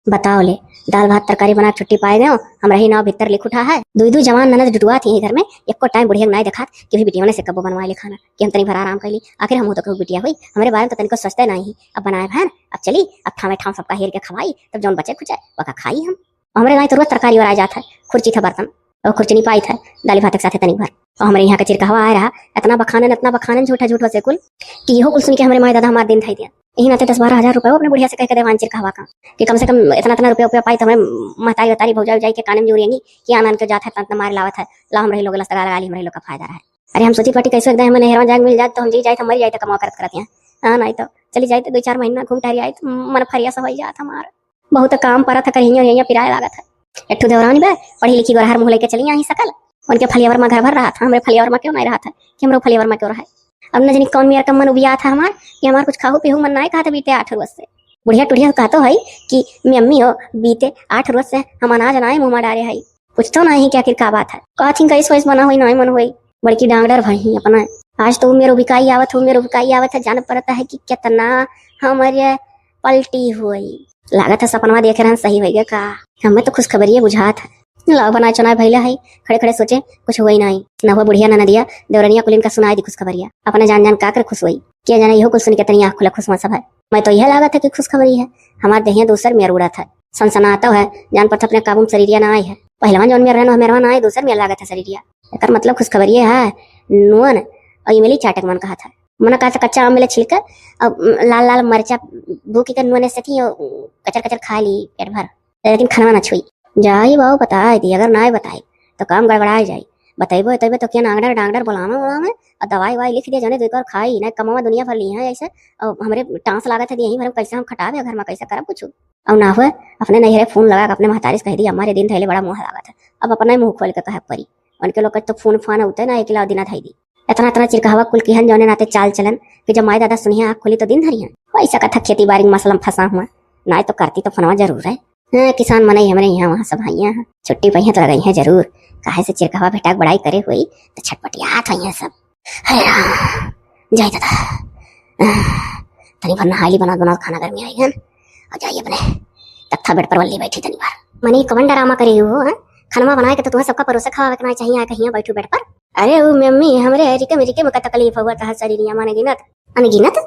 बताओ ले, दाल भात तरकारी बना छुट्टी पाए गए हम रही नाव भीतर लिख उठा है। दुई जवान ननद डुडुआ थी घर में, एको टाइम बुढ़िया नहीं देखा कि भी बिटिया ने से कबो बनवा ले खाना कि हम तनी भर आराम कर ली। आखिर हम तो बिटिया हुई हमारे बारे में तो तनिको सोचते नहीं। अब बनाए भान, अब चली, अब ठामे ठाम सबका हेर के खवाई, तब जौन बचे खुचे वका खाई हम। हमारे गाय तो रोज तरकारी और आ जाता है, खुर्ची था बर्तन और खुर्ची नहीं पाई था, दाली भात के साथ तनी भर। और हमारे यहाँ का चिरकहवा आया रहा, इतना बखानन झूठा झूठ से कुल कि यहो कुल सुन के हमारे माए दादा हमारे दिन था दिया। यही नाते 10-12 हजार रुपये अपने बुढ़िया से कह के देवान चिरकहवा का कि कम से कम इतना रुपया पाई तो हमें महतारी वतारी भौजाई जाई के काने में जुड़ेंगी कि आनंद के जाता है तना मार लावत है ला हम रही लोग लगा लगा ली हमारे लोग का फायदा रहा है। अरे हम सोची पार्टी कैसे एकदम हमें नहरवा जाग मिल जाए तो हम जी जाए तो मर जाए तो कमा करत हैं। हाँ नहीं तो चली जाए तो 2-4 महीना घूम टहरी आए तो मन फरिया से हो जाता हमारा। बहुत काम पड़ा था कहीं पिराए लागत है। एक देवरानी बे पढ़ी लिखी गोरहर मुँह लेके चली यहाँ सकल उनके फलियावर में घर भर रहा था। हमारे फलियावर में क्यों नहीं रहा था कि हमारे फलियावर में क्यों रहा है। अब न जानी कौन मेरा का मन उबिया था हमार कि हमार कुछ खाओ पीहू मन नहीं कहा था बीते 8 रोज से। बुढ़िया टुढ़िया कहते है कि मम्मी हो बीते 8 रोज से हम अनाज अनाए मुँह में डाले है। कुछ तो नहीं क्या क्या बात है कहती कैसे वैसे मना हुई नहीं मन हुई बड़की डांगडर भाई अपना। आज तो मेरे बिकाई आवत है जान पड़ता है कि कितना हमारे पलटी हुई। लागत है सपनवा देख रहे हैं सही होगा का। हमें तो खुशखबरी बुझात है लाओ बनाए चुनाव भैया है खड़े खड़े सोचे कुछ हुआ ही नहीं न हुआ बुढ़िया न दिया देवरनिया कुलीन का सुनाई दी खुशखबरिया अपने जान जान का कर खुश हुई क्या जाना यहो कुछ सुन के तनी आँख खुला खुश सब है। मैं तो यह लागत है कि खुशखबरी है हमारे देहिया दूसर मेर उड़त है सनसनाता है जान पर अपने काबू में शरीरिया ना आई है पहलवान जौन मेर रहना मेरवा ना आए दूसर मेर लागत है शरीरिया एक मतलब खुशखबरी है नुअन और इमली चाटक मन कहा था मन कहा था कच्चा आम मिले छिलकर अब लाल लाल मरचा भूखी कर नुअने से थी कचर कचर खा ली पेट भर लेकिन खाना न छुई जाई बाबू बताए दी अगर ना बताए तो काम गड़बड़ाए जाए बताइबो तो क्या नागडर डांगडर बोलावे और दवाई वाई लिख दिया जाने तो एक और खाई ना कमावा दुनिया भर ली है ऐसे और हमारे टांस लागत है यही भर कैसे हम खटावे घर में कैसे करब कुछ अब ना हुए अपने नहरे फोन लगा अपने महतारी से कह दी हमारे दिन थैले बड़ा मुँह लागत है अब अपना मुँह खोल के कहे परी उनके लोग तो फोन फान होते ना 1 लाख दिन धाई दी इतना चिरकहवा कुल किहन जौने नाते चाल चलन कि जब माए दादा सुनिए आँख खोली तो दिन धरी है वैसा कथा खेती बाड़ी मसलम फंसा हुआ ना तो करती तो फनवा जरूर है। हाँ किसान मनाई हमारे यहाँ वहाँ सब भैया हैं छुट्टी पहिया तो गई है जरूर काहे से चिरकहवा भेटा बड़ाई करे हुई तो छटपटियात हुई है सब। जाए दादा तनी भर नहाली बना खाना घर में आई है और जाइए अपने तख्ता बेड पर वल्ली बैठी तनी बार मनी कवन डरामा करी हो खाना बनाए के तो तुम्हें सबका परोसा खावा करना चाहिए कहीं बैठू बेड पर। अरे वो मम्मी हमरे रिके में का तकलीफ हुआ था शरीरिया माने अनगिनत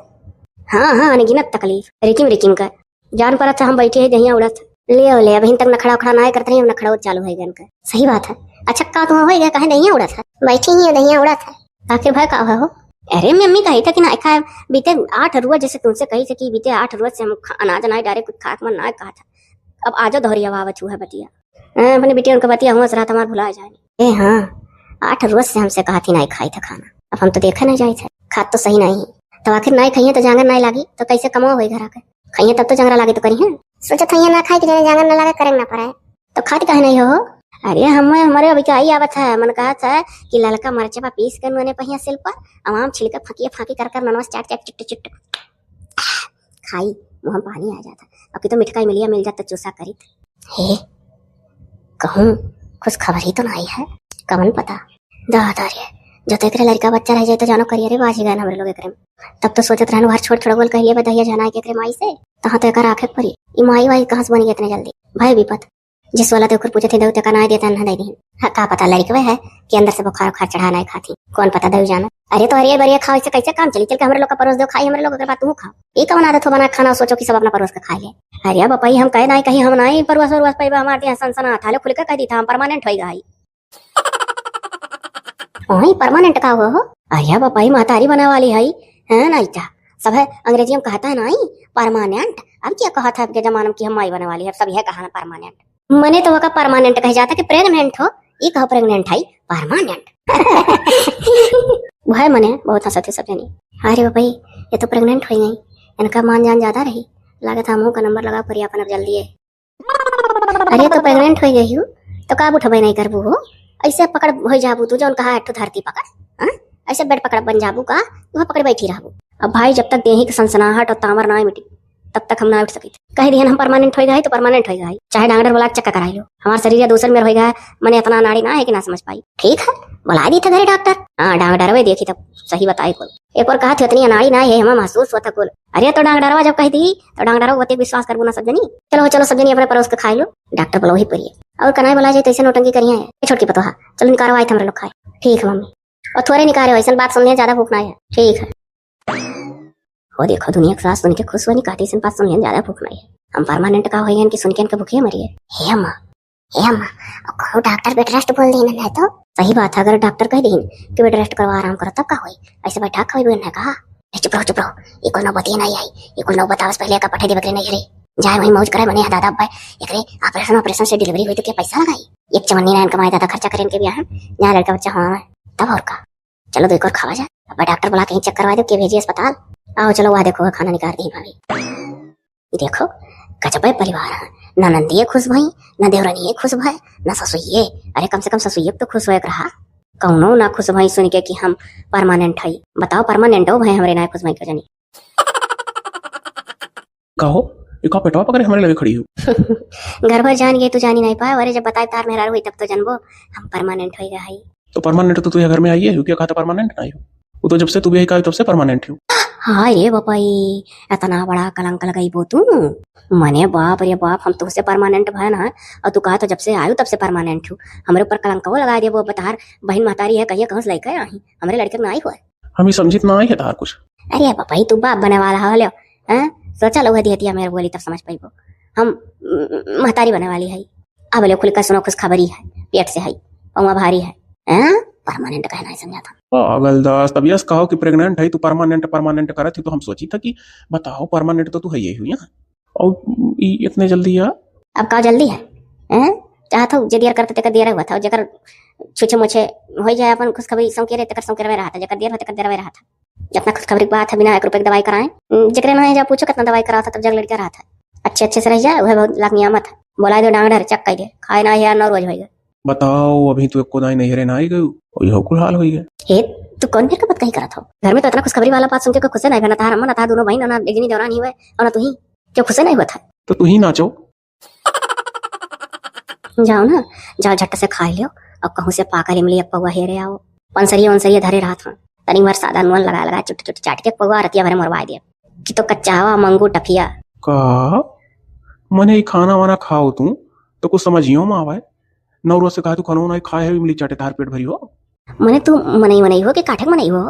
हाँ अनगिनत तकलीफ रिकिम का जान पड़ा था हम बैठे है दहिया उड़त ले अभी तक नखड़ा उखड़ा ना करते नहीं नखड़ा चालू है गन का सही बात है। अच्छा का तुम हो गया कहे दहिया उड़त है बैठी ही दहिया उड़त है आखिर भाई का हो। अरे मम्मी कही था कि ना खा बीते 8 रोज जैसे तुमसे कही थी कि बीते 8 रोज से हम अनाज ना डायरेक्ट कुछ खाक मन ना कहा था अब आजो दोहरिया आवा है बतिया अपने बेटी उनका बतिया हुआ रहा तुम्हारा भुला जाए। हाँ 8 रोज से हमसे कहा थी नहीं खाई था खाना अब हम तो देखा नहीं जाए थे खाद तो सही नहीं तो आखिर नहीं खाइए तो जांगर नहीं लागी तो कैसे कमाओ हुई घर आकर खाइए तब तो जंगरा लागे तो करी है सोचा था ना खाई कि जांगर ना लगा करेंगे ना पड़े तो खाद कहे नहीं हो। अरे हमारे अभी आई आवत है मन कहा था कि ललका मरचे पा पीस कर मैंने पहिया सिल पर आम छिलकर फकिए फाकी कर ननवा चाट चाट चिट्ट चिट्ट खाई मुँह पानी आ जाता अब की तो मिठकाई मिल जाता चूसा करी हे कहूँ खुश खबर ही तो नहीं है कवन पता दादा रे जो तो एक लड़का बच्चा रह जाए तो जानो करिए रे बाजी गए हमारे लोग एकरे तब तो सोचत रहन बाहर छोड़ बोल कहिए बतैया जाना के माई से तहां तो एकर आंखें परी ई माई वाई कहां से बनी इतने जल्दी भाई विपत जिस वाला तो पूछे थे देवते का ना देता ना दे दी का पता लड़के है कि अंदर से बुखार चढ़ा नहीं खाती कौन पता दे जाना। अरे तो अरे बरिया खाओ इससे कैसे काम चली चल के हमारे लोग का परोस दो खाई हमारे लोग के बात तू खाओ एक कवन आदत हो बना खाना सोचो कि सब अपना परोस के खा ले। अरे बापाई हम कहे नहीं कहीं हम नहीं परवास पाइबा हमारे यहाँ सनसना थाले खुल के कह दी था हम परमानेंट हो गई वही परमानेंट का हो। अरे बापाई मातारी बना वाली है नहीं था सब है अंग्रेजी में कहता है नहीं परमानेंट अब क्या कहा था आपके जमाने की हम माई बने वाली है सब यह कहा परमानेंट मने तो वह परमानेंट कह जाता कि प्रेग्नेंट हो ये कहा प्रेग्नेंट है परमानेंट वह मने बहुत हंसते सब जनी। अरे भाई ये तो प्रेग्नेंट हो गई इनका मान जान ज्यादा रही लागत हम का नंबर लगा पर अपन जल्दी है। अरे तो प्रेग्नेंट हो गई हूँ तो का उठबे नहीं करबू हो ऐसे पकड़ हो जाबू तू जो कहा धरती पकड़ ऐसे बेड पकड़ बन जाबू का वह पकड़ बैठी रहबू। अब भाई जब तक देही की सनसनाहट और तामर ना मिटी तब तक हम ना उठ सकी कह दिए हम परमानेंट हो गए तो परमानेंट हो गए चाहे डांगडर बोला चक्का कराई लो हमारा शरीर या दूसर में हो गया मैंने इतना नाड़ी ना है कि ना समझ पाई ठीक है बुला दी था घरे डॉक्टर हाँ डांगडर वे देखी तब सही बताई को एक और कहा थी उतनी अनाड़ी ना है, हमें महसूस होता कुल। अरे तो डांगडरवा जब कही थी तो डांगडरवा बते विश्वास करबो ना सब जनी। चलो चलो सब जनी अपने परोस के खाए लो, डॉक्टर बोलो ही परिए और कनाई बोला जाए तैसे नोटंकी करिए है छोटकी पतोहा। चलो निकारो आए हमरे लोग खाए। ठीक है मम्मी, और थोड़े निकारे हो, ऐसा बात सुनने ज्यादा भूख ना है। ठीक है हो देखो दुनिया के साथ सुन के खुश होनी कहती सन बात सुनने ज्यादा भूख नहीं है। हम परमानेंट का होइए कि सुन के इनके भूखे मरिए। हे अम्मा और डॉक्टर बेड रेस्ट बोल दी है तो सही बात है। अगर डॉक्टर कह दी कि बेड रेस्ट करो आराम करो तब का होई, ऐसे बैठा खाई बहन ने कहा चुप रहो ये कोई नौबती नहीं आई, ये कोई नौबत आवस पहले का पठे दे बकरे नहीं रे जाए वही मौज करे बने दादा भाई एकरे ऑपरेशन से डिलीवरी हुई तो क्या पैसा लगाई, एक चवन्नी ना कमाए दादा खर्चा करें के बियाह यहाँ लड़का बच्चा हाँ तब और का। चलो एक और खावा जाए, अब डॉक्टर बुला कहीं चेक करवा दो के भेजिए अस्पताल। आओ चलो वहाँ देखो खाना निकाल दी भाभी। देखो गजब परिवार है, ना नंदिये खुश भई ना देवरानी खुश भय ना ससुइये। अरे कम से कम ससुइये तो खुश होए रहा, कौनो ना खुश भई सुन के कि हम परमानेंट हई। बताओ परमानेंट हो भाई हमारे ना खुश भई क्यों जानी। कहो एक पेटवा पकड़े हमारे लगे खड़ी हो। घर भर जान गई तो जानी नहीं पाए, अरे जब बताए तार मेहरा हुई तब तो जानबो हम परमानेंट हो गई। तो परमानेंट तो तू घर में आई है क्या कहा था परमानेंट नहीं हो, वो तो जब से तू भी आई तब से परमानेंट हो। हाँ रे बापाई इतना बड़ा कलंक लगाई बो तू मने बाप रे बाप, हम तुमसे परमानेंट भय ना और तू कहा तो जब से आयु तब से परमानेंट हूँ। हमारे ऊपर कलंक वो लगा दे वो बता बहन महतारी है कहिए कहाँ से लेकर आई हमारे लड़के में आई हुआ हम समझित ना आई है तार कुछ। अरे बापाई तू बाप बने वाला हो सोचा लो दिया मेरे बोली तब समझ पाई वो हम महतारी बने वाली है। अब लो खुल कर सुनो खुश खबरी है पेट से है पौवा भारी है परमानेंट कहना है समझा था। पागल दास तब यस कहो कि प्रेग्नेंट है तू परमानेंट करा थी तो हम सोची था कि बताओ परमानेंट तो तू है यही हुई और इतने जल्दी यार अब का जल्दी है चाहता हूँ जे देर करते तक देर हुआ था जकर छुछे मुछे हो जाए अपन खुशखबरी सौके रहे तक सौके रहे रहा था जकर देर होते देर रहा था। जितना खुशखबरी की बात है बिना 1 रुपए की दवाई कराएं जकरे ना जा पूछो कितना दवाई करा था तब जग लड़का रहा था अच्छे से रह जाए वह बहुत लाख नियामत है। बोला दो डांगडर चक कह दे खाए ना यार ना रोज होएगा। बताओ अभी तू को नहीं रे ना आई गई और यह कुल हाल हो गया। हे तू कौन देर का बात कही करा था घर में तो इतना खुशखबरी वाला बात सुन के खुश नहीं बना था रमन था दोनों भाई ना लेकिन दौरान ही हुए और ना तू ही क्यों खुश नहीं हुआ था तो तू ही नाचो। जाओ ना जाओ झट से खा लियो और कहूँ से पाकर इमली पौवा हेरे आओ पंसरिया धरे रहा था तनी भर सादा नून लगा चुट चाट के पौवा रतिया भरे मरवा दिया कि तो कच्चा हवा मंगू टफिया का मने खाना वाना खाओ तू तो कुछ समझियो में आवे नौ रोज से कहा तू खाना नहीं खाए इमली चाटे तार पेट भरी हो मने तू मनई हो कि काठक मनई हो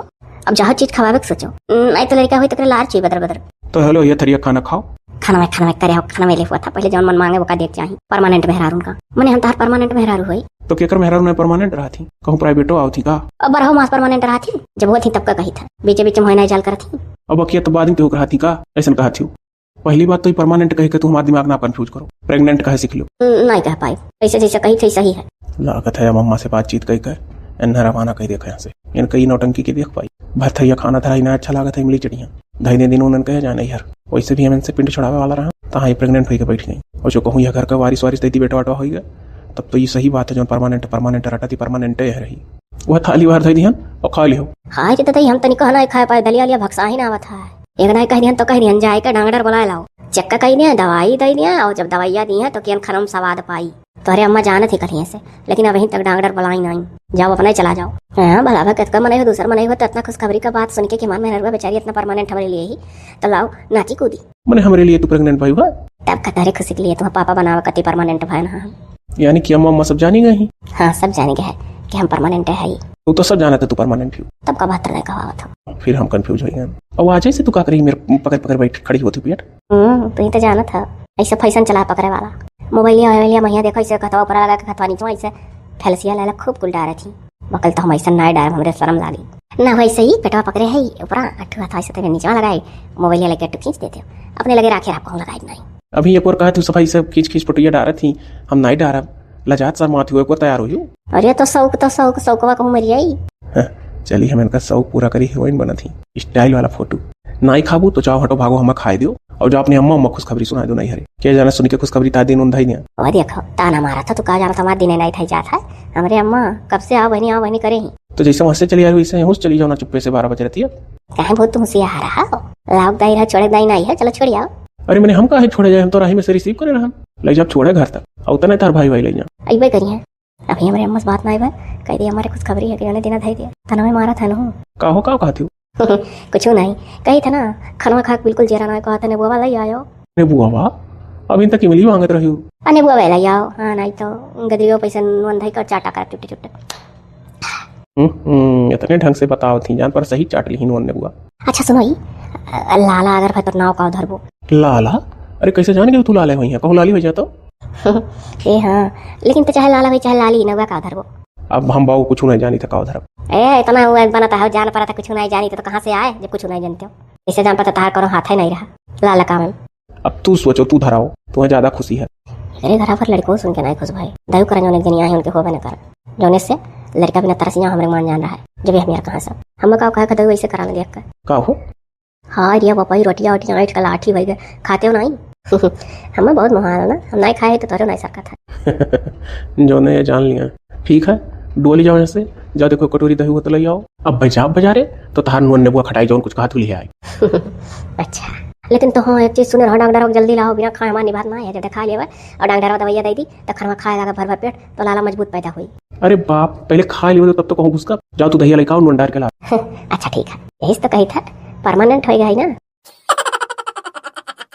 अब जहाँ चीज खवावे सोचो नहीं तो लड़का हुई तो लार चाहिए बदर तो हेलो ये थरिया खाना खाओ खाना में करे खाना में ले हुआ था पहले जौन मन मांगे वो का देख चाहिए परमानेंट मेहरारू का मने हम तार परमानेंट मेहरारू हुई तो केकर मेहरारू ने परमानेंट रहा थी कहूं प्राइवेटो आओ थी का अब बरहो मास परमानेंट रहा थी जब वो थी तब का कही था बीच बीच में होना जाल कर थी अब अकिया तो बाद में तो रहा थी का ऐसा कहा थी पहली बात तो परमानेंट कह के तू हमारे दिमाग ना कंफ्यूज करो प्रेग्नेंट कहे सीख लो नहीं कह पाई ऐसे जैसे कही थी सही है लागत है मम्मा से बातचीत कही कह एन रवाना कही देखा यहाँ से इन कई नौटंकी के देख पाई भरथैया खाना था ना अच्छा लागत है इमली चढ़िया ढाई दिन उन्होंने कहे जाना यार वैसे भी हम इनसे पिंड छुड़ावे वाला रहा तहाँ प्रेग्नेंट होकर बैठ गई और जो कहूँ यह घर का वारिस देती बेटा वाटा होगा तब तो ये सही बात है जो परमानेंट रटा थी परमानेंट है रही वह थाली बाहर दिहन और खा लियो हाँ जी तो हम तनिक ना खा पाए दलिया लिया भक्सा ही ना आवत है एक ना कह दिहन तो कह दिहन जाए का डांगडर बुला लाओ चक्का कही दिया दवाई दे दिया और जब दवाइयाँ दी है तो किन खरम स्वाद पाई तो अरे अम्मा जाने थी कहीं से लेकिन अभी तक डांगडर बुलाई नहीं जाओ अपना चला जाओ हाँ भला भा कतका मनाई हो दूसरा मनाई हो तो इतना खुशखबरी का बात सुन के मन में रह बेचारी इतना परमानेंट हमारे लिए ही तो लाओ नाची कूदी मैंने हमारे लिए तू प्रेग्नेंट भाई हुआ तब कतारे खुशी के लिए तुम पापा बनावा कति परमानेंट भाई ना यानी कि अम्मा सब जानी गई हाँ सब जाने गए कि हम परमानेंट है ही तू तो सब जाना था तू परमानेंट हो तब का बात कहा था फिर हम कंफ्यूज हो गए और आज से तू का करी मेरे पकड़ बैठ खड़ी होती पेट तो ही तो जाना था ऐसा फैशन चला पकड़े वाला मोबाइलिया महिया देखो ऐसे खतवा ऊपर लगा के खतवा नीचे ऐसे फैलसिया लाला खूब कुल डारे थी बकल तो हम ऐसा ना डार हमरे शर्म लागी ना वैसे ही पेटवा पकड़े है ऊपर अट्ठू हाथ ऐसे तेरे नीचे लगाए मोबाइलिया लेके अट्ठू खींच देते अपने लगे राखे आपको लगाई नहीं अभी एक और कहा तू सफाई से खींच पटुया डारा थी हम नहीं डारा लजात सा माथी को तैयार हुई अरे तो शौकवा कहूँ मेरी आई चली हम इनका शौक पूरा करी हीरोइन बना थी स्टाइल वाला फोटो नहीं खाबू तो चाहो हटो भागो हम खाए दियो और जो अपनी अम्मा खुशखबरी सुना दो नहीं हरे क्या जाना सुन के खुशखबरी ता दिन उन्धाई नहीं वो देखो ताना मारा था तो कहा जाना तुम्हारे दिन नहीं था जाता है हमारे अम्मा कब से आओ बहनी करे ही तो जैसे वहां से चली आ रही वैसे यहाँ चली जाओ ना चुप्पे से 12 बजे रहती है कहे बहुत तुमसे आ रहा हो लाभ दाई रहा छोड़े दाई नहीं है चलो छोड़ आओ अरे मैंने हम कहा छोड़े जाए हम तो राही में से रिसीव करे हम ले जब छोड़े घर तक और तने तार भाई ले जा अबे करिए अभी हमारे अम्मा से बात नहीं कह दी हमारे खुशखबरी है कि देना धाई दिया तना में मारा था ना काहो का कहती कुछ नहीं कही था ना, खनवा खा के बिल्कुल जेरा ना कहा था ने बुआ लई आयो। अरे बुआ वाह, अभी तक इमली मांगत रही हूँ। अने बुआ लई आओ, हाँ नहीं तो गदरियो पैसा नुन धई कर चाटा कर चुट्टे चुट्टे। इतने ढंग से बताओ थी जान पर सही चाट ली हिनवन ने बुआ। अच्छा सुनो ही, लाला अगर भतर नाव का धरबो। लाला? अरे कैसे जान गए तू लाला हुई है, कहूँ लाली हो जाता। ए हाँ, लेकिन तो चाहे लाला भाई चाहे लाली ना का धरबो। अब हम बाबू कुछ नहीं जानी था का धरब। ए इतना हुआ बनाता है, जान पड़ा था कुछ नहीं जानी तो कहाँ से आए जब कुछ नहीं जानते हो। इसे जान पता तार करो हाथ ही नहीं रहा लाला का में। अब तू सोचो, तू धराओ, तुम्हें ज्यादा खुशी है। मेरे घर पर लड़को सुन के नहीं खुश भाई, दयु कर जोने दिन आए उनके होबे न कर जोने से लड़का भी न तरसिया हमरे मान जान रहा है जब ये हम यार कहाँ सब हम का कहा दयु ऐसे करा देख कर का हो। हाँ रिया पापा रोटियां वोटियां ऐठ कर लाठी भाई गए खाते हो नहीं। हमें बहुत महान ना, हम नहीं खाए तो तोरे नहीं सका था। जो ने ये जान लिया ठीक है, डोली जाओ यहाँ से, जाओ देखो कटोरी दही हो तो ले आओ। अब बजा बजारे तो तार नुन ने बुआ खटाई जो कुछ कहा तू ले आई। अच्छा लेकिन तो हाँ एक चीज सुने रहो, डॉक्टर जल्दी लाओ, बिना खाए हमारी बात ना है, जब खा लिया और डॉक्टर दवाइयाँ दे दी तो खरवा खाए लगा भर भर पेट तो लाला मजबूत पैदा हुई। अरे बाप, पहले खा लियो तब तो कहूँ घुसका, जाओ तू दही लेकर आओ नुन डाल के ला। अच्छा ठीक है, यही तो कही था परमानेंट हो गया है ना।